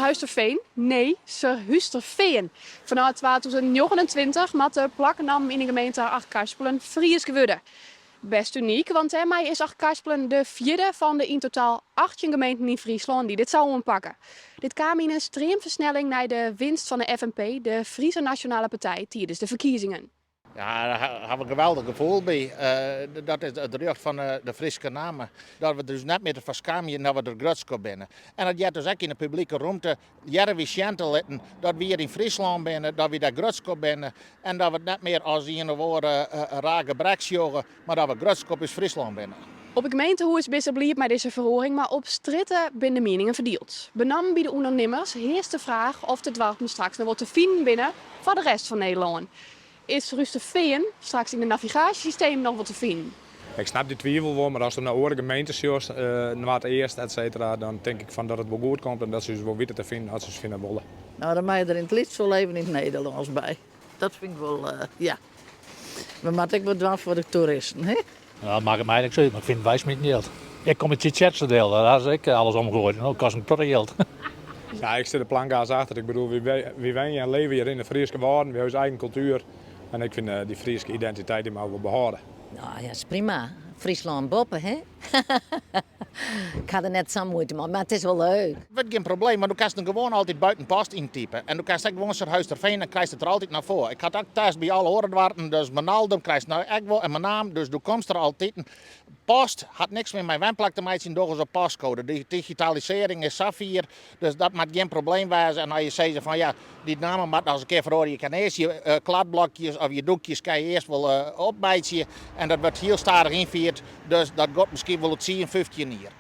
Serhuisterveen? Nee, Serhuisterveen. Vanaf 2029 mag de plakkenam in de gemeente Achtkarspelen Fries geworden. Best uniek, want mij is Achtkarspelen de vierde van de in totaal 18 gemeenten in Friesland die dit zou aanpakken. Dit kwam in een streamversnelling naar de winst van de FNP, de Friese Nationale Partij, tijdens de verkiezingen. Ja, daar hebben we een geweldig gevoel bij. Dat is het recht van de Friese namen. Dat we dus net meer te verschamen dat we er grutsko binnen. En dat je dus ook in de publieke ruimte jaren we chanten laten dat we hier in Friesland binnen, dat we daar grutsko binnen. En dat we het net meer als in de woorden rage breks jogen, maar dat we grutsko is Friesland binnen. Op de gemeentehuis is er blieb met deze verhoring, maar op stritten zijn de meningen verdeeld. Benam bij de ondernemers heerst de vraag of de dwarpen straks nog wat te vinden binnen voor de rest van Nederland. Is Serhuisterveen straks in het navigatiesysteem nog wat te vinden? Ik snap die twijfel wel, maar als er naar andere gemeentes jost, naar het eerst, et cetera, dan denk ik van dat het wel goed komt en dat ze dus wel weten te vinden als ze het vinden willen. Nou, dan mag je er in het liefst wel even in het Nederlands bij. Dat vind ik wel, ja. We maken ook wat doen voor de toeristen, hè? Ja, dat maakt het mij eigenlijk zo, maar ik vind het wijs niet geld. Ik kom uit het deel, daar is ik alles omgegooid. Dat kost een tot geld. Ja, ik zit de planka's achter. Ik bedoel, wie wonen en leven hier in de Friese woorden, we hebben onze eigen cultuur. En ik vind die Friese identiteit die mogen we behouden. Nou ja, is prima. Friesland boppen, hè? Ik had er net zo moeite mee, maar het is wel leuk. Dat is geen probleem, maar dan kan je hem gewoon altijd buiten post intypen. En dan kan je gewoon Serhuisterveen en krijg je het er altijd naar voren. Ik had ook thuis bij alle orenwarten, dus mijn naam krijg je nou echt wel en mijn naam, dus du komt er altijd. Post had niks met mijn wijnplak te maken, door zo'n postcode. De digitalisering is Safir, dus dat moet geen probleem wezen. En als je zegt van ja, die namen moet als een keer verhoren, je kan eerst je kladblokjes of je doekjes kan je eerst wel opbijten. En dat wordt heel stadig invierd, dus dat gaat misschien wel het 10, 15 jaar.